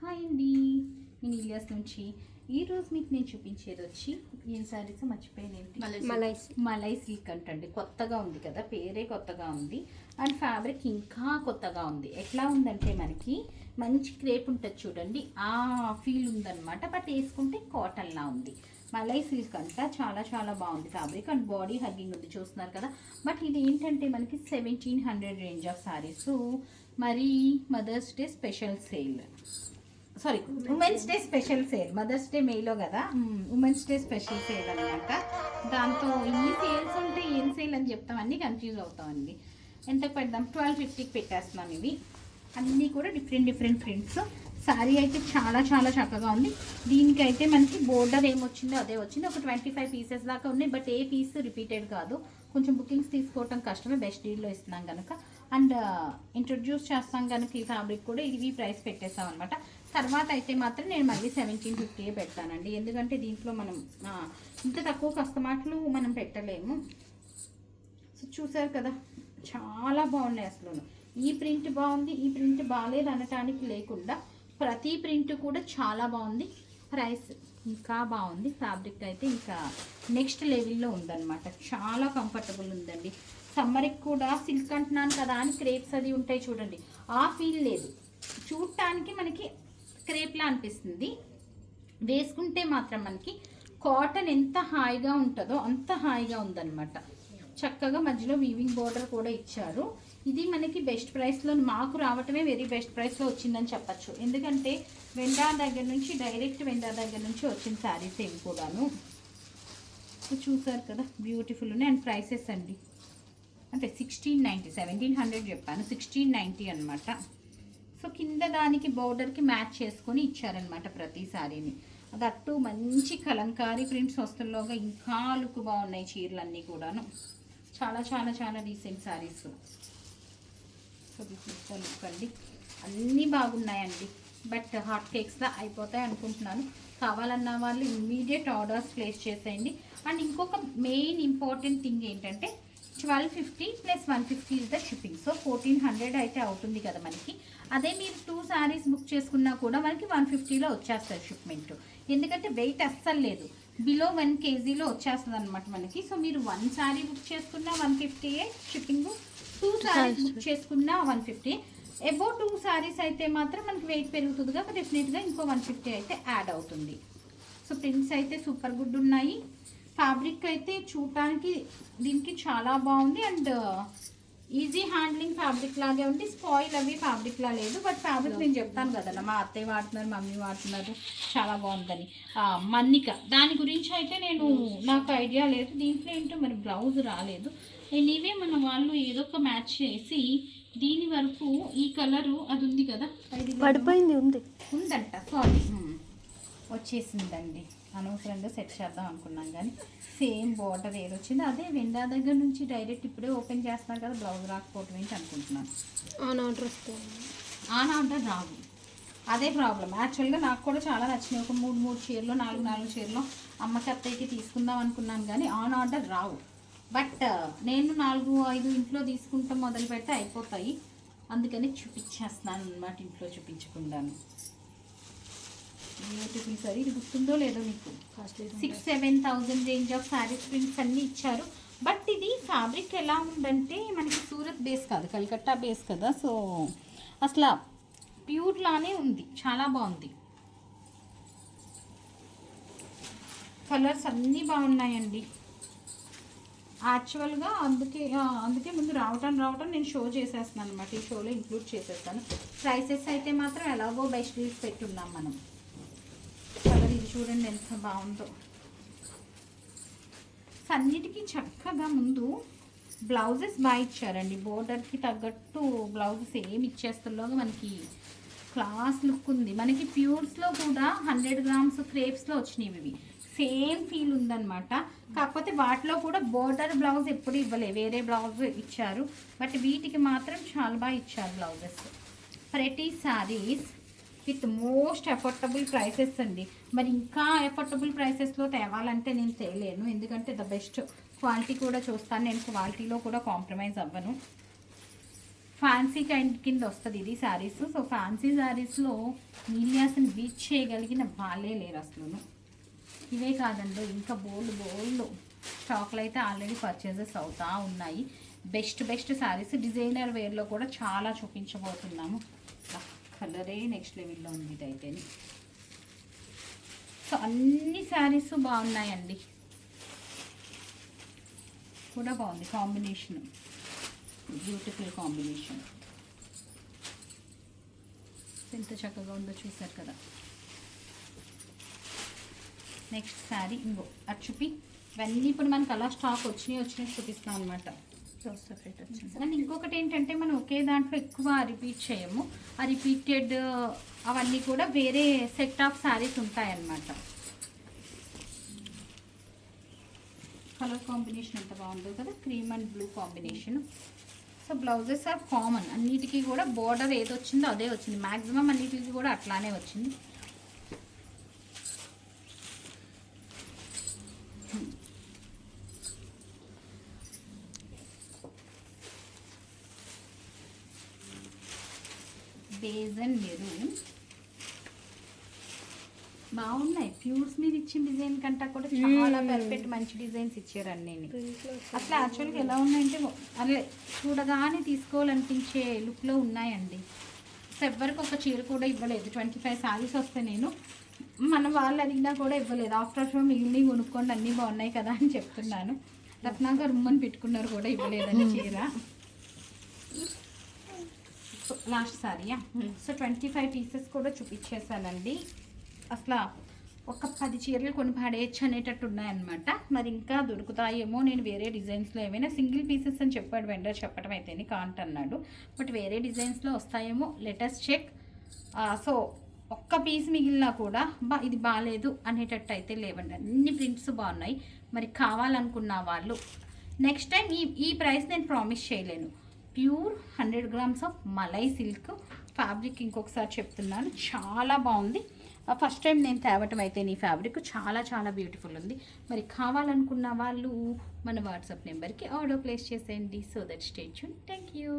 Hi అండి, నేను ఇలియాస్ నుంచి. ఈరోజు మీకు నేను చూపించేది వచ్చి ఏం శారీస్ మర్చిపోయానేంటి, మలై సిల్క్ అంటండి. కొత్తగా ఉంది కదా, పేరే కొత్తగా ఉంది అండ్ ఫ్యాబ్రిక్ ఇంకా కొత్తగా ఉంది. ఎట్లా ఉందంటే మనకి మంచి క్రేప్ ఉంటుంది చూడండి, ఆ ఫీల్ ఉందన్నమాట. బట్ వేసుకుంటే కాటన్లా ఉంది. మలై సిల్క్ అంట, చాలా చాలా బాగుంది ఫ్యాబ్రిక్ అండ్ బాడీ హగ్గింగ్ ఉంది, చూస్తున్నారు కదా. బట్ ఇది ఏంటంటే మనకి 1700 రేంజ్ ఆఫ్ శారీస్. మరి Mother's Day special sale, sorry Women's Day special sale. Mother's Day మేలో కదా, ఉమెన్స్ డే స్పెషల్ సేల్ అనమాట. దాంతో ఇన్ని సేల్స్ ఉంటే ఏం సేల్ అని చెప్తాం, అన్నీ కన్ఫ్యూజ్ అవుతామండి. ఎంత పెడదాం, 1250కి పెట్టేస్తున్నాం. ఇవి అన్నీ కూడా డిఫరెంట్ ప్రింట్స్. శారీ అయితే చాలా చాలా చక్కగా ఉంది. దీనికైతే మనకి బోర్డర్ ఏమొచ్చిందో అదే వచ్చింది. ఒక 25 పీసెస్ దాకా ఉన్నాయి, బట్ ఏ పీస్ రిపీటెడ్ కాదు. కొంచెం బుకింగ్స్ తీసుకోవటం కష్టమే, బెస్ట్ డీల్లో ఇస్తున్నాం కనుక. అండ్ ఇంట్రొడ్యూస్ చేస్తాం కనుక ఈ ఫ్యాబ్రిక్ కూడా ఇవి ప్రైస్ పెట్టేస్తాం అనమాట. తర్వాత అయితే మాత్రం నేను మళ్ళీ 1750 పెడతానండి, ఎందుకంటే దీంట్లో మనం ఇంత తక్కువ కస్టమర్లు మనం పెట్టలేము. సో చూసారు కదా, చాలా బాగున్నాయి అసలు. ఈ ప్రింట్ బాగుంది, ఈ ప్రింట్ బాగాలేదు అనటానికి లేకుండా ప్రతి ప్రింట్ కూడా చాలా బాగుంది. ప్రైస్ ఇంకా బాగుంది. ఫ్యాబ్రిక్ అయితే ఇంకా నెక్స్ట్ లెవెల్లో ఉందన్నమాట. చాలా కంఫర్టబుల్ ఉందండి. సమ్మర్కి కూడా సిల్క్ అంటున్నాను కదా అని క్రేప్స్ అది ఉంటాయి చూడండి, ఆ ఫీల్ లేదు. చూడటానికి మనకి క్రేప్లా అనిపిస్తుంది, వేసుకుంటే మాత్రం మనకి కాటన్ ఎంత హాయిగా ఉంటుందో అంత హాయిగా ఉందన్నమాట. చక్కగా మధ్యలో వీవింగ్ బోర్డర్ కూడా ఇచ్చారు. ఇది మనకి బెస్ట్ ప్రైస్లో, మాకు రావటమే వెరీ బెస్ట్ ప్రైస్లో వచ్చిందని చెప్పచ్చు. ఎందుకంటే వెండా దగ్గర నుంచి, డైరెక్ట్ వెండా దగ్గర నుంచి వచ్చిన శారీస్ ఏమి కూడాను. చూసారు కదా, బ్యూటిఫుల్ ఉన్నాయి. అండ్ ప్రైసెస్ అండి అంటే 1690, 1700 చెప్పాను, 1690 అనమాట. సో కింద దానికి బోర్డర్కి మ్యాచ్ చేసుకొని ఇచ్చారనమాట ప్రతి శారీని. అదట్టు మంచి కలంకారీ ప్రింట్స్ వస్తుల్లోగా ఇంకా లుక్ బాగున్నాయి చీరలన్నీ కూడాను. చాలా చాలా చాలా decent saris. So this is the look అండి. అన్నీ బాగున్నాయండి. బట్ హాట్ కేక్స్లా అయిపోతాయి అనుకుంటున్నాను. కావాలన్న వాళ్ళు ఇమ్మీడియట్ ఆర్డర్స్ ప్లేస్ చేసేయండి. అండ్ ఇంకొక మెయిన్ ఇంపార్టెంట్ థింగ్ ఏంటంటే 1250 + 150 ఇస్ ద షిప్పింగ్. సో 1400 అయితే అవుతుంది కదా మనకి. అదే మీరు 2 శారీస్ బుక్ చేసుకున్నా కూడా మనకి 150లో వచ్చేస్తుంది షిప్మెంట్. ఎందుకంటే వెయిట్ అస్సలు లేదు, బిలో 1 kgలో వచ్చేస్తుంది అనమాట మనకి. సో మీరు 1 శారీ బుక్ చేసుకున్నా 150 షిప్పింగ్, 2 శారీస్ బుక్ చేసుకున్నా 150. అబౌవ్ 2 శారీస్ అయితే మాత్రం మనకి వెయిట్ పెరుగుతుంది కదా, డెఫినెట్గా ఇంకో 150 అయితే యాడ్ అవుతుంది. సో ప్రింట్స్ అయితే సూపర్ గుడ్ ఉన్నాయి. ఫ్యాబ్రిక్ అయితే చూడటానికి దీనికి చాలా బాగుంది. అండ్ ఈజీ హ్యాండ్లింగ్ ఫ్యాబ్రిక్ లాగే ఉంది, స్పాయిల్ అవి ఫ్యాబ్రిక్ లా లేదు. బట్ ఫ్యాబ్రిక్ నేను చెప్తాను కదన్నా, మా అత్తయ్య వాడుతున్నారు, మమ్మీ వాడుతున్నారు, చాలా బాగుందని. మన్నిక దాని గురించి అయితే నాకు ఐడియా లేదు. దీంట్లో ఏంటో మరి బ్లౌజ్ రాలేదు. ఎనీవే మన వాళ్ళు ఏదో ఒక మ్యాచ్ చేసి దీని వరకు ఈ కలరు అది ఉంది కదా, పడిపోయింది ఉందంట, సారీ వచ్చేసిందండి. అనవసరంగా సెట్ చేద్దాం అనుకున్నాం కానీ సేమ్ బార్డర్ ఏది వచ్చింది అదే వెండా దగ్గర నుంచి డైరెక్ట్ ఇప్పుడే ఓపెన్ చేస్తున్నారు కదా, బ్లౌజ్ రాకపోవటం ఏంటి అనుకుంటున్నాను. ఆన్ ఆర్డర్ వస్తుంది, ఆన్ ఆర్డర్ రావు, అదే ప్రాబ్లం. యాక్చువల్గా నాకు కూడా చాలా నచ్చినాయి. ఒక 3 చీరలు, 4 చీరలు అమ్మకి అత్తయ్యకి తీసుకుందాం అనుకున్నాను కానీ ఆన్ ఆర్డర్ రావు. బట్ నేను 4-5 ఇంట్లో తీసుకుంటాం మొదలు పెడితే అయిపోతాయి, అందుకని చూపించేస్తున్నాను అనమాట, ఇంట్లో చూపించకుండాను. Beautiful sorry. ఇది గుర్తుందో లేదో మీకు, 6-7,000 రేంజ్ ఆఫ్ శారీస్ ప్రింట్స్ అన్నీ ఇచ్చారు. బట్ ఇది ఫ్యాబ్రిక్ ఎలా ఉందంటే మనకి సూరత్ బేస్ కాదు, కలకత్తా బేస్ కదా. సో అసలు ప్యూర్ లానే ఉంది, చాలా బాగుంది. కలర్స్ అన్నీ బాగున్నాయండి. యాక్చువల్గా అందుకే ముందు రావటం నేను షో చేసేస్తున్నాను అనమాట, ఈ షోలో ఇంక్లూడ్ చేసేస్తాను. ప్రైసెస్ అయితే మాత్రం ఎలాగో బెస్ట్ డీల్స్ పెట్టున్నాం మనం. కలర్ ఇది చూడండి ఎంత బాగుందో. అన్నిటికీ చక్కగా ముందు బ్లౌజెస్ బాగా ఇచ్చారండి, బోర్డర్కి తగ్గట్టు బ్లౌజెస్ ఏమి ఇచ్చేస్తుల్లోగా మనకి క్లాస్ లుక్ ఉంది. మనకి ప్యూర్స్లో కూడా 100 గ్రామ్స్ క్రేప్స్లో వచ్చినాయి ఇవి, సేమ్ ఫీల్ ఉందన్నమాట. కాకపోతే వాటిలో కూడా బోర్డర్ బ్లౌజ్ ఎప్పుడు ఇవ్వలే, వేరే బ్లౌజ్ ఇచ్చారు. బట్ వీటికి మాత్రం చాలా బాగా ఇచ్చారు బ్లౌజెస్. ప్రతి saris with most affordable prices అండి. మరి ఇంకా అఫోర్డబుల్ ప్రైసెస్లో తేవాలంటే నేను తేలేను, ఎందుకంటే ద బెస్ట్ క్వాలిటీ కూడా చూస్తాను నేను, క్వాలిటీలో కూడా కాంప్రమైజ్ అవ్వను. ఫ్యాన్సీ కైండ్ కింద వస్తుంది ఇది శారీస్. సో ఫ్యాన్సీ శారీస్లో నీలియాస్ని బీచ్ చేయగలిగిన వాళ్ళే లేరు అసలు. ఇవే కాదండి, ఇంకా బోల్డ్ స్టాక్లు అయితే ఆల్రెడీ పర్చేజెస్ అవుతా ఉన్నాయి. బెస్ట్ శారీస్ డిజైనర్ వేర్లో కూడా చాలా చూపించబోతున్నాము. కలరే నెక్స్ట్ లెవెల్లో ఉంది ఇదైతే. సో అన్ని శారీస్ బాగున్నాయండి, కూడా బాగుంది కాంబినేషన్, బ్యూటిఫుల్ కాంబినేషన్. ఎంత చక్కగా ఉందో చూసారు కదా. నెక్స్ట్ శారీ ఇంకో అటు చూపి. ఇవన్నీ ఇప్పుడు మనకు అలా స్టాక్ వచ్చినాయి చూపిస్తాం అనమాట. సెపరేట్ వచ్చింది. అండ్ ఇంకొకటి ఏంటంటే మనం ఒకే దాంట్లో ఎక్కువ రిపీట్ చేయము. ఆ రిపీటెడ్ అవన్నీ కూడా వేరే సెట్ ఆఫ్ శారీస్ ఉంటాయన్నమాట. కలర్ కాంబినేషన్ ఎంత బాగుందో కదా, cream and blue combination. So blouses are common, అన్నిటికీ కూడా బోర్డర్ ఏది వచ్చిందో అదే వచ్చింది. మ్యాక్సిమం అన్నిటికీ కూడా అట్లానే వచ్చింది. బేజ్ అండ్ మెరూన్ బాగున్నాయి. ప్యూర్స్ మీద ఇచ్చిన డిజైన్ కంటే కూడా చాలా పర్ఫెక్ట్ మంచి డిజైన్స్ ఇచ్చారు అన్నీ. అట్లా యాక్చువల్గా ఎలా ఉన్నాయంటే అట్లే చూడగానే తీసుకోవాలనిపించే లుక్లో ఉన్నాయండి. సో ఎవరికి ఒక చీర కూడా ఇవ్వలేదు. 25 శారీస్ వస్తే నేను మన వాళ్ళు అడిగినా కూడా ఇవ్వలేదు. ఆఫ్టర్ షో మిగిలిన కొనుక్కోండి అన్నీ బాగున్నాయి కదా అని చెప్తున్నాను. రత్నాగా రుమ్మని పెట్టుకున్నారు కూడా ఇవ్వలేదని చీర. లాస్ట్ సారీయా. సో 25 పీసెస్ కూడా చూపించేసానండి. అసలు ఒక 10 చీరలు కొని పాడేయచ్చు అనేటట్టు ఉన్నాయన్నమాట. మరి ఇంకా దొరుకుతాయేమో. నేను వేరే డిజైన్స్లో ఏమైనా సింగిల్ పీసెస్ అని చెప్పాడు వెండర్, చెప్పడం అయితేనే కాంట్ అన్నాడు. బట్ వేరే డిజైన్స్లో వస్తాయేమో, లెటెస్ట్ చెక్. సో ఒక్క పీస్ మిగిలినా కూడా ఇది బాగాలేదు అనేటట్టు అయితే లేవండి. అన్ని ప్రింట్స్ బాగున్నాయి. మరి కావాలనుకున్న వాళ్ళు నెక్స్ట్ టైం ఈ ప్రైస్ నేను ప్రామిస్ చేయలేను. Pure 100 grams of malai silk fabric. ఇంకొకసారి చెప్తున్నాను, చాలా బాగుంది. ఫస్ట్ టైం నేను తేవటం అయితే ఈ ఫ్యాబ్రిక్ చాలా బ్యూటిఫుల్ ఉంది. మరి కావాలనుకున్న వాళ్ళు మన వాట్సాప్ నెంబర్కి ఆర్డర్ ప్లేస్ చేసేయండి. So that stay tune. Thank you.